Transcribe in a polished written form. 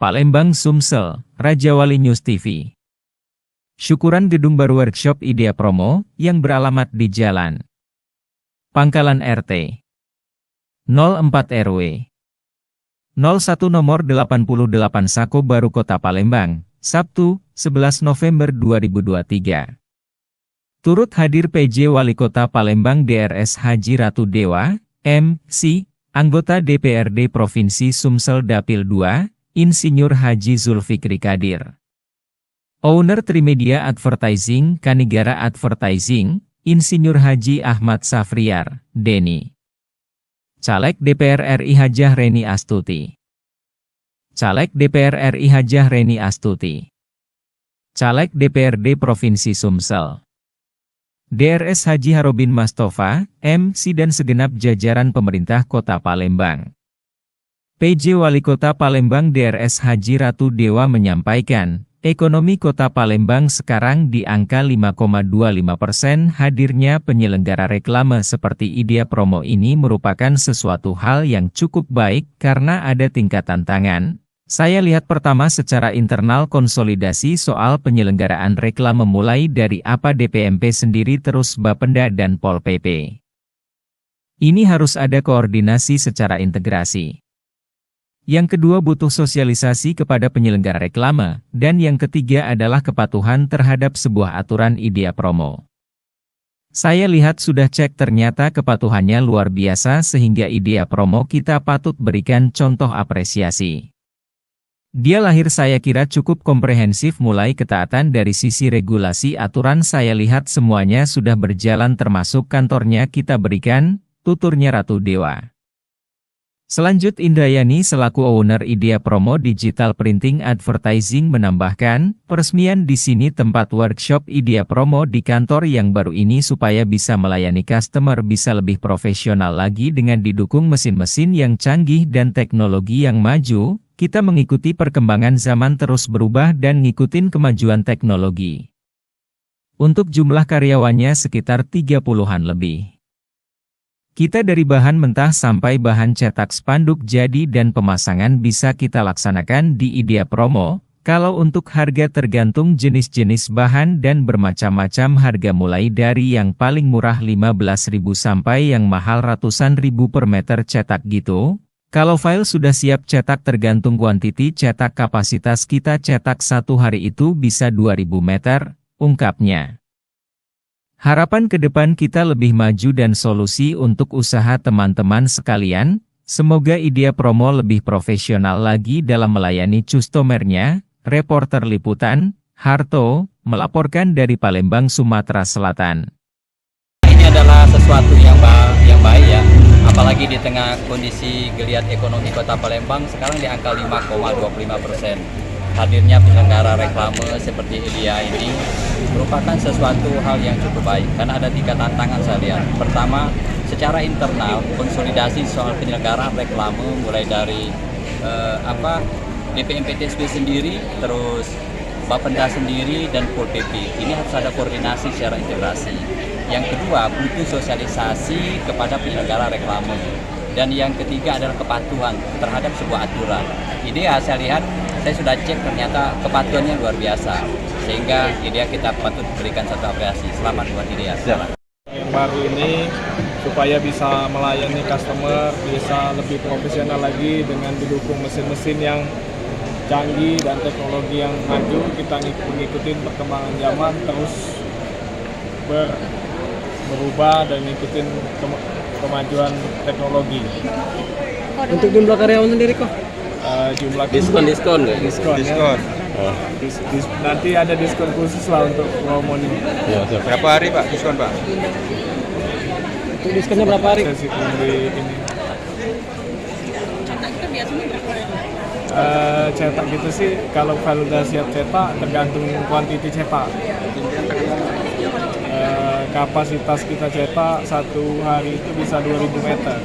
Palembang Sumsel, Raja Wali News TV. Syukuran gedung baru workshop Idea Promo yang beralamat di Jalan Pangkalan RT 04 RW 01 nomor 88 Sako Baru Kota Palembang, Sabtu, 11 November 2023. Turut hadir PJ Wali Kota Palembang DRS Haji Ratu Dewa, MC, anggota DPRD Provinsi Sumsel Dapil 2, Insinyur Haji Zulfikri Kadir. Owner Trimedia Advertising Kanigara Advertising, Insinyur Haji Ahmad Safriar, Deni. Caleg DPR RI Hajah Reni Astuti. Caleg DPR RI Hajah Reni Astuti. Caleg DPRD Provinsi Sumsel. DRS Haji Harobin Mastofa, MC dan segenap jajaran pemerintah Kota Palembang. PJ Wali Kota Palembang DRS Haji Ratu Dewa menyampaikan, ekonomi Kota Palembang sekarang di angka 5,25%. Hadirnya penyelenggara reklame seperti Idea Promo ini merupakan sesuatu hal yang cukup baik karena ada tingkat tantangan. Saya lihat pertama secara internal konsolidasi soal penyelenggaraan reklame mulai dari apa DPMP sendiri terus Bapenda dan Pol PP. Ini harus ada koordinasi secara integrasi. Yang kedua butuh sosialisasi kepada penyelenggara reklame, dan yang ketiga adalah kepatuhan terhadap sebuah aturan Idea Promo. Saya lihat sudah cek ternyata kepatuhannya luar biasa sehingga Idea Promo kita patut berikan contoh apresiasi. Dia lahir saya kira cukup komprehensif mulai ketaatan dari sisi regulasi aturan saya lihat semuanya sudah berjalan termasuk kantornya kita berikan, tuturnya Ratu Dewa. Selanjut Indrayani selaku owner Idea Promo Digital Printing Advertising menambahkan, peresmian di sini tempat workshop Idea Promo di kantor yang baru ini supaya bisa melayani customer bisa lebih profesional lagi dengan didukung mesin-mesin yang canggih dan teknologi yang maju, kita mengikuti perkembangan zaman terus berubah dan ngikutin kemajuan teknologi. Untuk jumlah karyawannya sekitar 30-an lebih. Kita dari bahan mentah sampai bahan cetak spanduk jadi dan pemasangan bisa kita laksanakan di Idea Promo. Kalau untuk harga tergantung jenis-jenis bahan dan bermacam-macam harga mulai dari yang paling murah 15.000 sampai yang mahal ratusan ribu per meter cetak gitu. Kalau file sudah siap cetak tergantung kuantiti cetak kapasitas kita cetak satu hari itu bisa 2000 meter, ungkapnya. Harapan ke depan kita lebih maju dan solusi untuk usaha teman-teman sekalian, semoga Idea Promo lebih profesional lagi dalam melayani customernya. Reporter Liputan, Harto, melaporkan dari Palembang, Sumatera Selatan. Ini adalah sesuatu yang baik ya, apalagi di tengah kondisi geliat ekonomi Kota Palembang sekarang di angka 5,25%. Hadirnya penyelenggara reklame seperti Idea ini merupakan sesuatu hal yang cukup baik karena ada 3 tantangan saya lihat. Pertama, secara internal konsolidasi soal penyelenggaraan reklame mulai dari DPMP TSP sendiri, terus Bapenda sendiri dan Pol PP. Ini harus ada koordinasi secara integrasi. Yang kedua, butuh sosialisasi kepada penyelenggara reklame. Dan yang ketiga adalah kepatuhan terhadap sebuah aturan. Idea saya lihat, saya sudah cek ternyata kepatuhannya luar biasa. Sehingga Idea kita patut berikan satu apresiasi. Selamat buat Idea. Selamat. Yang baru ini supaya bisa melayani customer, bisa lebih profesional lagi dengan didukung mesin-mesin yang canggih dan teknologi yang maju. Kita mengikuti perkembangan zaman terus berubah dan mengikuti kemajuan teknologi. Untuk jumlah karyawan sendiri kok? Jumlah Diskon. Ya. Nanti ada diskon khusus lah untuk promo ini. Ya, berapa hari Pak diskon Pak? Untuk diskonnya berapa hari? Sesi ini. Cetak itu biasanya berapa hari? Cetak gitu sih, kalau file udah siap cetak tergantung kuantiti cetak. Kapasitas kita cetak satu hari itu bisa 2000 meter.